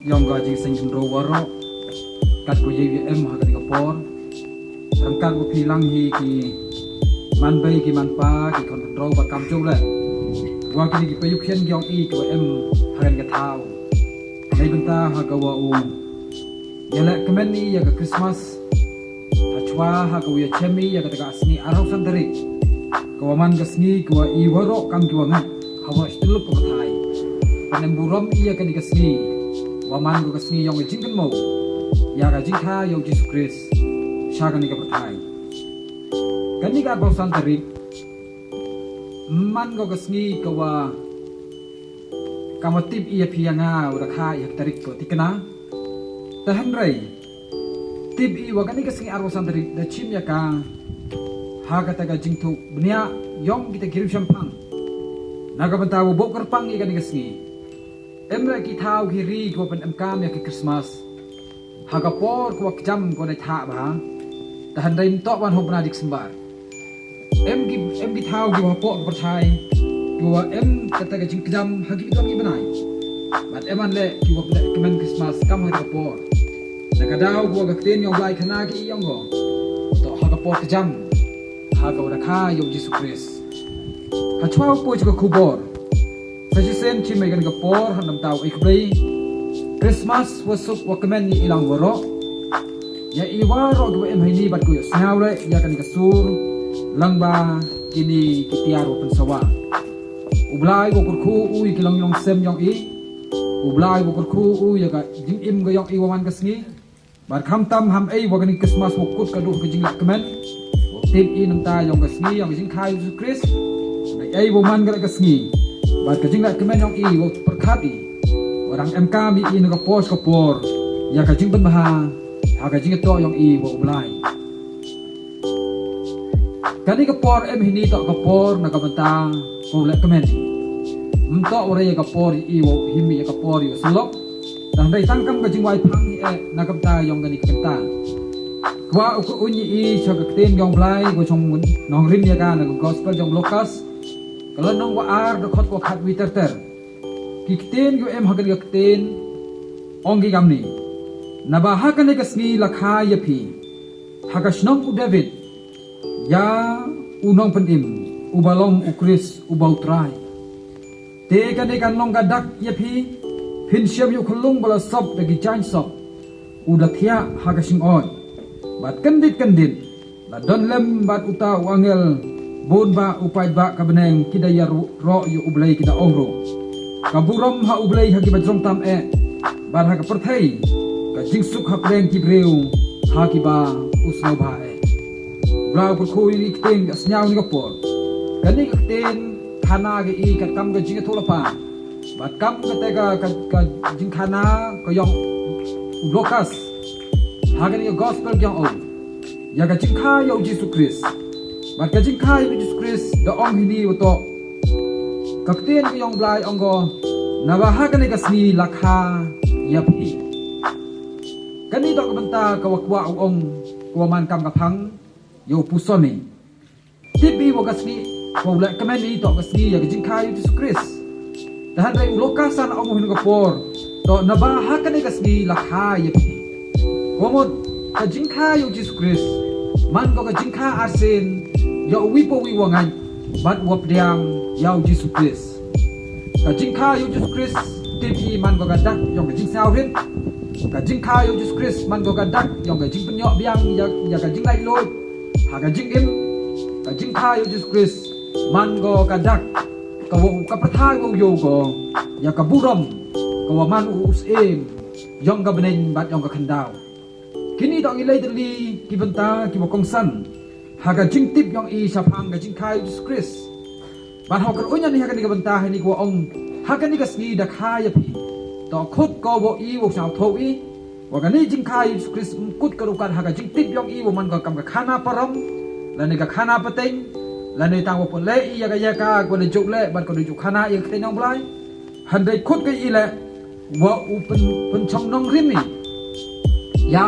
Yang gaji senjun rawaro kat ko yewi hagad ka por rangkang ko pilang hi ki man bay ki man pa ki kon raw ba kam chou le wa ki ki payuk hian gyong i ko hagan ka thau nei banta ha ka wa u yala kamen ni ya ka Christmas hachwa ha ka ya chemi ya ka ta asni arau sandari ko man ka sni ko i waro kam ki wa ngat hawa stiluk ko thai panem burom iya ka ni ka sni waman ko kasni yang jingkan mau ya ga jingka yo Jesus Christ shagan ni ka pertai kani ka bausan tari man ko kasni ko wa kamatip iya pianga ura kha ya tarik ko tikna tahan rai tip i wa kani kasni arwasan tari da chim ya ka ha ka ta ga jingtu bnia yong kita kirim champang naga bantawo bokar pang i kani kasni emre ki thau ki ri ko pen kam ya ki Christmas hagapor ko jam ko dai tha ba ta han dai to ban hobna dik sembar em ki thau ki po ko thai ko em kata ga jing jam hagi to mi banai bat eman le ki ko le kemen Christmas kam ho por daga daw ko ga ten yong lai khana ki yong go to hagapor ka jam haga ra kha yo Jesus Christ ha chwa po ko khubor Saji sen chi megan ka por hanam tau ikbri Christmas wasuk wakamen ni ilang waro ya iwaro ko em haini bat ko snaule ya kan ka sur langba kini kitiaro pensawa ublai ko kurku ui kilang yong sem yong i ublai ko kurku ui ya ka jing im ga yong i waman ka sngi bar kham tam ham ei wagani Christmas wokut ka du ka jing lak kemen tim i nam ta yong ka sngi yong jing khai Jesus Christ dai ei waman ka sngi bat kajing nak kemen yang i wo perkhat i orang MK mi i nak pos ko por ya kajing ben maha ha kajing to yang i wo ulai kani ko por em hini to ko por nak banta ko le kemen to ore ya ko por i wo himi ya ko por yo selok dan dai tangkam kajing wai phang i nak banta yang kani kenta kwa ko unyi i chok ten yang blai ko chong nong rin ya ka nak gospel yang lokas kalau nong wa ar do khot ko khat wi ter kikten go em hagan yakten ongi gamni naba hakan ka sni lakha yapi hagasnong u David ya unong penim ubalong ukris ubautrai te kan nong gadak yapi pinsyam yu khulung bala sop dagi chan sop udathia hagasing on bat kandit la don lem bat uta wangel bon ba upai ba kabeneng kidaya ro yu ublai kita ongro kaburom ha ublai ha ki bajrong tam bar ha ka perthai ka jingsuk ha preng ki breu ha ki ba usno ba bra ko khoi ni kteng asnyau ni kapor kani kteng khana ge i ka kam ga jing thola pa bat kam ka te ka jing khana ko yong lokas ha ga ni gospel gyang o ya ga jing kha yo Jesus Christ bat kajing khai Jesus Christ da ong hini uto kakten ko yong blai onggo nabaha kani kasni lakha yapi kani to banta kawakwa ong kuaman kam kaphang yo pusoni tibi wo kasni ko la kameni to kasni ya kajing khai Jesus Christ dahan dai lokasan ong hin ko por to nabaha kani kasni lakha yapi komod kajing khai Jesus Christ man ko kajing kha asin yo wipo wi wangan bat wap diang yau Jesus Christ ka jingkha yo Jesus Christ tipi man go gadak yong ka jing sao rin ka jingkha yo Jesus Christ man go gadak yong ka jing penyo biang ya ka jing lai loi ha ka jing im ka jingkha yo Jesus Christ man go gadak ka wo ka prathai wo yo go ya ka buram ka wa man us em yong ka beneng bat yong ka khandau kini dong ilai terli ki benta ki mo kongsan haga jing tip yang i sapang ga jing khai Jesus Christ ban hokar unya ni haga ni banta ni ko ong haga ni gasni da khai pi to khut ko bo i wo sao tho i wa ga ni jing khai Jesus Christ kut ka rukan haga jing tip yang i wo man ga kam ga khana param la ni ga khana pateng la ni tang wo pon le i ya ka ko le juk le ban ko juk khana i kte nong blai han dai khut ka i le wa u pen chong nong rimi ya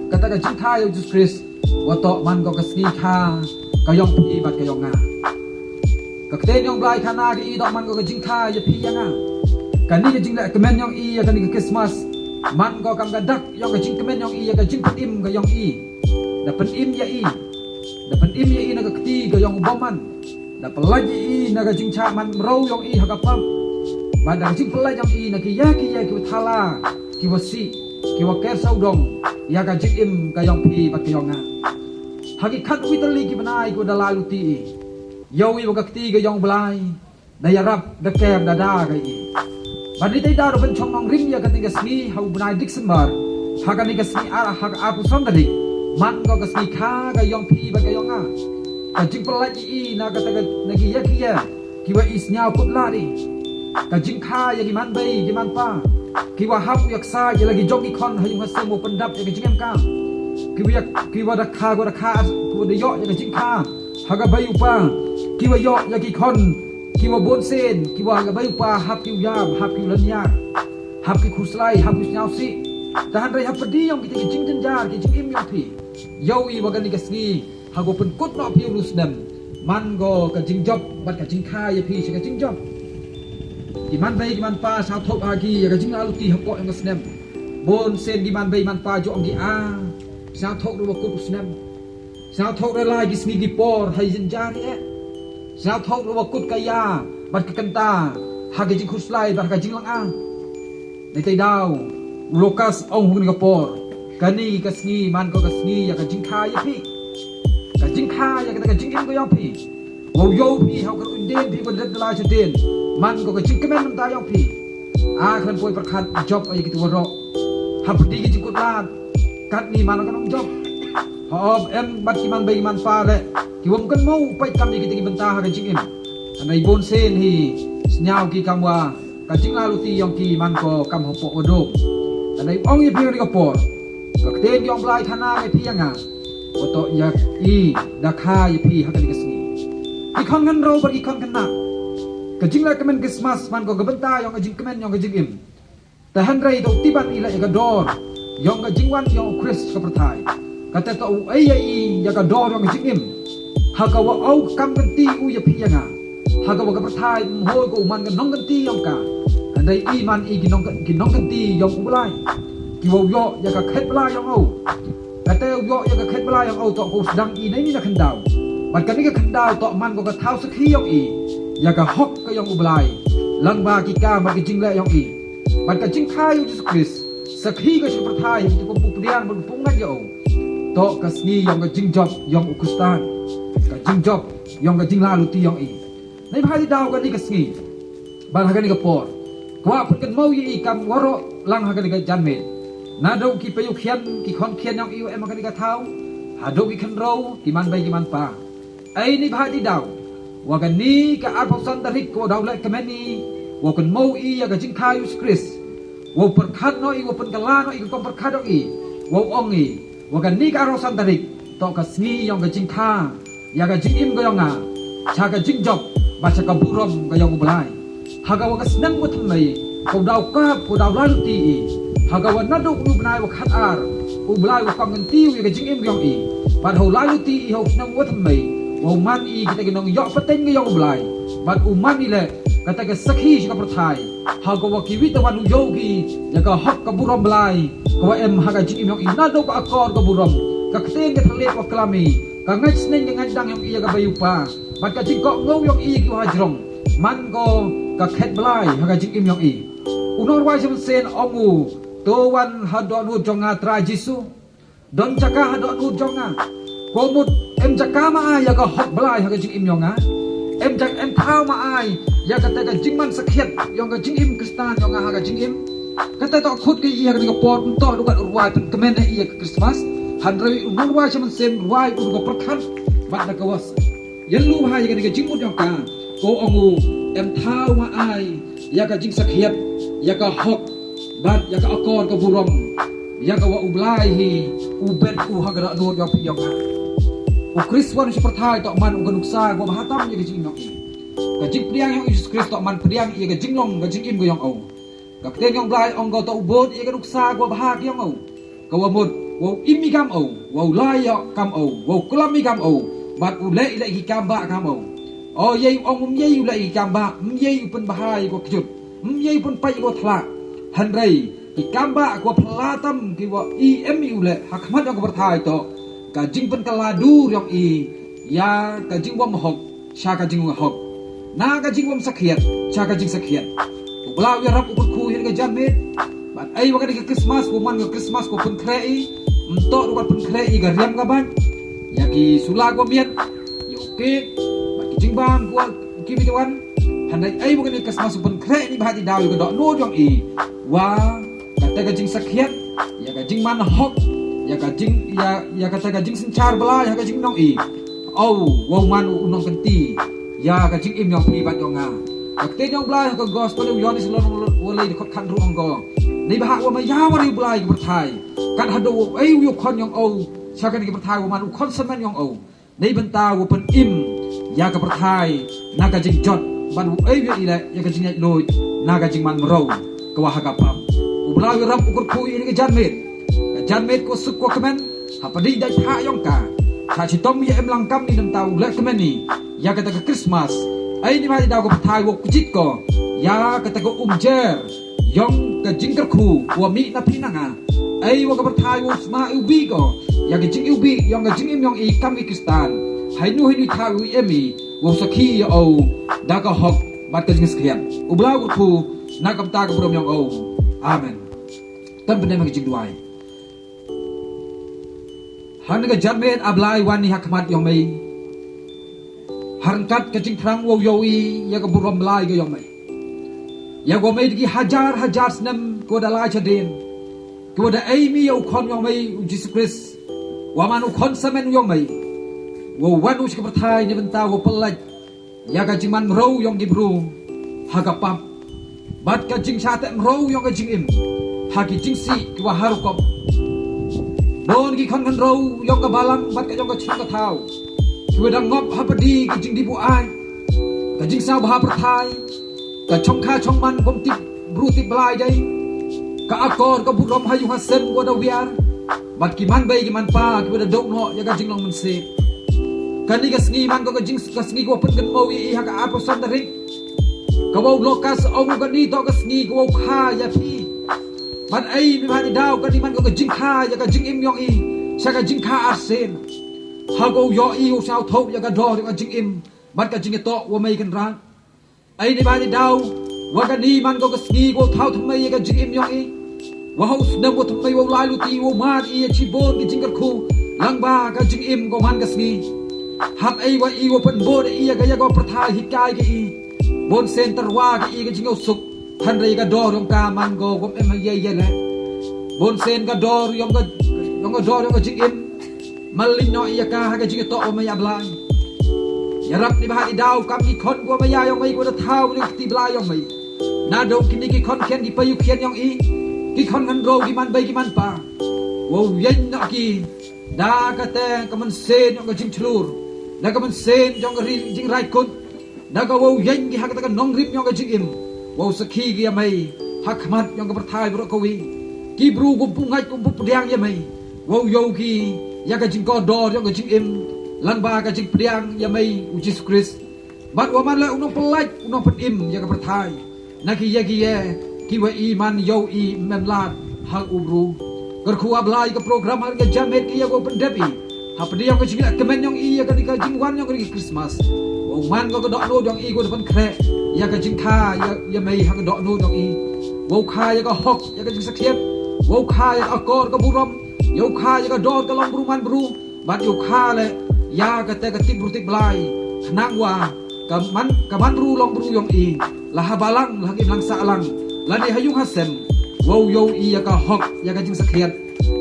kata ga jing khai Jesus Christ wato man ko kasni kha kayong pi bat kayong nga kakten yong blai khana gi do man ko jing kha ya pi yang nga kani ka jing la kemen yong i kani ka Christmas มันก็กำกันดักยองกับจิงกระเมนยองอีกับจิงพันอิมกับยองอีดับพันอิมยาอีดับพันอิมยาอีนักตีกับยองบอมันดับพลายอีนักจิงชามันเรายองอีหักปั๊มบัดดักจิงพลายยองอีนักยาคิวทาลาคิวซีคิวแกสเอาดงยากับจิงอิมกับยองพีบัดกับยองงาหากขัดวิตลีกิบนายกูดาลาลุตียาวีบักตีกับยองบลายได้ยารับได้แกมดาดากับอีบัดนี้ได้ดาวเป็นช่องน้องริมยากันติกสนีเฮาบนายดิกสันมาร์หากันติกสนีหากอาปุสันดาริมันก็กสนีข้ากับยองพีบักกับยองงากับจิงปลายอีนักแต่กับนักยาคิว่าอิสเนียพุทธลาดิกับจิงข้ายากิมันเบย์กิมันป้าคิว่าฮับยักษ์ซายาลากิจงกิคอนให้ยังมาเสมอปันดับยากิจิงเอ็มก้าคิว่าราคากูได้ย่อยากิจิงข้าหากใบอุปาคิว่าย่อยากิคอนคิว่าบนเซนคิว่ากับใบอุปาฮับคิวยามฮับคิวลันยาฮับคิคุสไลฮับคิสเนาซีแต่ฮันไรฮับปดียองกิจิงจันยากิจิงอิมยองพียาวีว่ากันติกสนีหากเป็นกุดนอพิวลุสเดมมันก็กับจิงจบบัดกับจิงค่ายพี่ใช่กับจิงจบกิมันไปกิมันปาสาวทบอากีกับจิงอาลุตีหักเกาะยังสเดมบนเซนกิมันไปมันปาจองกีอาสาวทบรู้ว่ากุดลุสเดมสาวทบอะไรกิสนีกิปอร์ให้จินจารีเอสาวทบรู้ว่ากุดกายาบัดกับกันตาหากจิงคุสไลบัดกับจิงลังอาในใจดาวโลกัสองหุ่นกับปอร์กันนี่กับสนีมันก็กับสนีกับจิงค่ายพี่กับจิงข้าอย่างกับจิงอิมก็ยอมพี่ว่าโยพี่เขาก็อุ่นเด่นพี่ก็เดินตลาดเฉยนมันก็กับจิงกระแมนน้ำตายอมพี่คนป่วยประคันจบอะไรกิตัวรอฮับดีกิจิงกุลาดกัดนี่มันก็น้องจบหอบบัดกิมันใบมันฟ้าเลยกิวมกันมูไปทำอย่างกิบรรดาหากับจิงอิมอันในบนเส้นฮีสญาวกีคำว่ากับจิงลาลุตียองกีมันก็คำหอบปอดมอันในองยี่พี่นี่ก็ปอดก็เต้นยอมลายธนาไอพี่ยังไงว่าต่อยากอีดักฆ่าอีพี่ฮักกันกิสนีอีคนกันเราบริคนกันนักก็จริงแล้วก็มันคริสต์มาสมันก็กบฏตายองก็จริงก็มันยองก็จริงอิมแต่ฮันไรตัวที่บ้านอีละอีกดอร์ยองก็จริงวันยองคริสต์ก็ประทายก็แต่ตัวไอ้ยัยยากดอร์ยองก็จริงอิมหากว่าเอากำกันตีอูยพี่ยังไงหากว่าก็ประทายโหยก็มันกันน้องกันตียองกาฮันไรอีมันอีกินน้องกันตียองอุบไลกิวโยยากเข็ดบลายองเอาแต่โยยังก็เข็ดเวลายังเอาต่อกูดังอีนี่นะขันดาวบัดกันนี่ก็ขันดาวต่อมันก็เท้าสักทียังอียังก็ฮอกก็ยังอุบลายลังบากิกามันก็จริงแล้วยังอีบัดกันจริงข้าอยู่ที่คริสสักทีก็ชุบประทายที่กูปุบเรียนมันปุ้งนั่นยังต่อกัสนียังก็จริงจบยังอุกุสตานก็จริงจบยังก็จริงลาลุตียังอีในภายที่ดาวกันนี่กัสนีบัดกันนี่ก็ปอดกว่าพูดกันเมาอีกำวรลังกันนี่ก็จันเมนาดูกี่ไปยุเขียนกี่คนเขียนยังอีเอ็มกันนี่ก็เท้าหาดูกี่ขันเรากี่มันไปกี่มันป่าไอ้นี่พายที่ดาวว่ากันนี้กับอาร์พสันตริกว่าดาวเล็กกันแม่นี้ว่ากันมูอีกับจิงคายุสคริสว่าประคัดน้อยว่าเป็นกะลาน้อยก็ประคัดน้อยว่าองอีว่ากันนี้กับอาร์พสันตริกต่อกับสงียังกับจิงคาอยากกับจิงอิมก็ยังงาชากับจิงจบบัชกับบุรมก็ยังอุบลายหากว่ากันนั่งว่าทำไมกูดาวกับกูดาวลาลุตีหากว่านัดดูอุบลายว่าขัดอาร์อุบลายว่าความเงินติ้วอย่างกับจิงอิมยังอีบัดหัวลาลุตีเขานั่งว่าทำไมว่ามันอีkitaกินน้องยอดพัดเต็งก็ยังอุบลายบัดอุมันนี่แหละก็แต่ก็สักทีสิกับประทายหากว่าชีวิตวันอุโยกีอย่างก็ฮอกกับบุรมบลายก็ว่าหากจิงอิมยังอีนัดดูกับakorกับบุรมก็เต็งกับทะเลกับกลามีก็งัดสเนงงัดดังยังอีกับใบอุปาบัดก็จิงก็งงยังอีกับฮจรองมันก็เข็ดบลายหากจิงอิมยังอีอุนอร์ไว้จะเป็นเซนอมูตัววันฮัดดอนูจงอาตราจิสุดอนจักรฮัดดอนูจงอาโกมุดจักรมาอายอยากฮอกบลายหากจิงอิมยังอาจักเท้ามาอายอยากแต่จิงมันสักเขียดยังกับจิงอิมคริสตานยังหากจิงอิมก็แต่ต่อขุดกี่อยากกับปอดต่อดูกันรวายเป็นกระเมนให้คริสต์มาสฮันเรย์อุนอร์ไว้จะเป็นเซนรวายอุนกับประคันบัดนักวัสยันลูหายอยากกับจิงมุดยังกาโกองูเท้ามาอายอยากกับจิงสักเขียดอยากกับฮอกบัดอยากกับakorกับบุรมอยากกับว่าอุบลายฮีอุเบดอุฮักระโดดยอมพิยองอุคริสวันseperti itu man ugan uksa gua bahatam ya gajing nong gajing priang yang Yesus Kristus man priang ya gajing long gajing im goyong au gakten yang blai ong gau ta ubod ya gan uksa gua bahag yang au gau amud wow imi gam au wow lai ya kam au wow kulami gam au bat ulai lai ki kam ba kam au oh yei ong yei ulai ki kam ba yei pun bahai gua kejut yei pun pai gua thlak han rei ki kamba ko pelatam ki wa emi ule hakmat yang berthai to ka jing pen kaladu yang ya ka jing wam hok sha ka jing hok na ka jing wam sakhiat cha ka jing sakhiat ubla wi rap ukut khu hin ka jamit bat ai wa ka di Christmas ko man ko Christmas ko pen krei entok ko pen krei ga riam ka ban ya ki sula ko miet yo ke bat ki jing bang ko ki bitawan handai ai wa ka di Christmas pen krei ni bahati daw ko dok no jong wa kata ka jing sakhiat ya ka jing man hok ya ka jing ya kata ka jing sencar bela ya ka jing nong wow man unong kenti ya ka jing im yang pribat yong nga akte yong bela ka gospel yon is lon wolai khot khan ru onggo ni bah wa ma ya wa ri bela ki berthai kan hado ai yu khon yong cha ka ni berthai wa man u khon semen yong ni benta wa pen im ya ka berthai na ka jing jot ban ai wi ile ya ka jing ai loi na ka jing man mro ka wa ha ka pam u bela wi rap ukur khu ini ka janmet ko suk ko kemen hapadi dai ha yong ka cha chi tom ye em lang kam ni nam tau le kemen ni ya kata ke Christmas ai ni ma dau ko thai wo kujit ko ya kata ko jer yong ka jingker khu wa mi na pinanga ai wo ka thai wo sma ubi ko ya ke jing ubi yong ka jing im yong kam Kristan hai nu thai wi emi wo sakhi yo da ka hok bat ka jing skian ubla ko khu na kam ta ka prom yong amen tan bene ma jing duai han ga janmet ablai wan ni hakmat yong mai harkat ka jing thrang wo yoi ya ka burom lai ga yong mai ya go mai di hajar senam ko da lai chadin ko da ai mi yo khon yong mai Jesus Christ wa man u khon samen yong mai wo wan u ka perthai ni benta wo pelaj ya ka jing man ro yong gi bru ha ka pap bat ka jing cha te ro yong ka jing im ha ki jing si ki wa haru ko don ki khon ro yong ka balang bat ka yong ka ching ka thau ki dang ngop ha padi ki jing di bu ai ka jing sao ba perthai ka chong kha chong man kom ti bru ti blai dai ka akor ka bu rom ha yu ha sen wo da wiar bat ki man bai ki man pa ki da dok no ya ka jing long man se kan ni ka sngi man ko ka jing ka sngi ko put kan mo i ha ka a person da ring ka wo lokas au ka ni to ka sngi ko kha ya pi bat ai mi ma ni dau ka ni man ko ka jing kha ya ka jing im yong sa ka jing kha arsen ha go yo u sao thau ya ka do ka jing im bat ka jing to wo mai kan ran ai ni ba ni dau wa ka ni man ko ka sngi ko thau thmai ya ka jing im yong wa ho snam wo thmai wo lai lu ti wo ma i chi bon ki jing ka khu lang ba ka jing im ko man ka sngi hap ai wa i wo pen bo de i ya ka ya ko prathai hi kai ki bon center wa ki ka jing suk than rei ka do rong ka man go kom em ye ye le bon sen ka do yong ka do yong ka jing im malin no iya ka ha ka jing to o ma ya blai ya rap ni ba di dau kam ki khon ko ma ya yong mai ko da thau ni ti blai yong mai na do ki ni ki khon khen ki pa yu khen yong ki khon kan ro ki man bai ki man pa wo yen na ki da ka te ka man sen yong ka jing chlur da ka man sen yong ka ri jing rai kun da ka wo yen ki ha ka nong rip yong ka jing im wo sakhi ki mai hakmat yong ka perthai bro ko wi ki bru ko pungai ko pu pediang ya mai wo yo ki ya ka jing ko do yong ka jing im lan ba ka jing pediang ya mai Jesus Christ bat wa man la unong pelaj unong pen im ya ka perthai na ki ya ki wa iman yo i memlat hal ubru ker khu ablai ka program har ka jamet ki ya ko pendepi ha pediang ka jing kemen yong i ya ka jing wan yong ka Christmas wo man ko do no yong i ko depan kre ya ka jing kha ya mai ha ka do no yong i wo kha ya ka hok ya ka jing sakhiat wo kha ya akor ka burom yo kha ya ka do ka long bru man bru bat yo kha le ya ka te ka tik bru tik blai nang wa ka man bru long bru yong i la ha balang la ki lang sa lang la ni hayung ha sem wo yo i ya ka hok ya ka jing sakhiat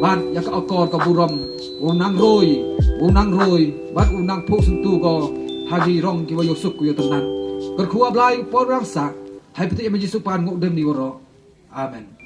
bat ya ka akor ka burom wo nang roi bat wo nang phu sun tu ko hagi rong ki wa yo suk ku yo tanan ker khu ablai por rang sa hai pati ma jisu pan ngo dem ni woro amen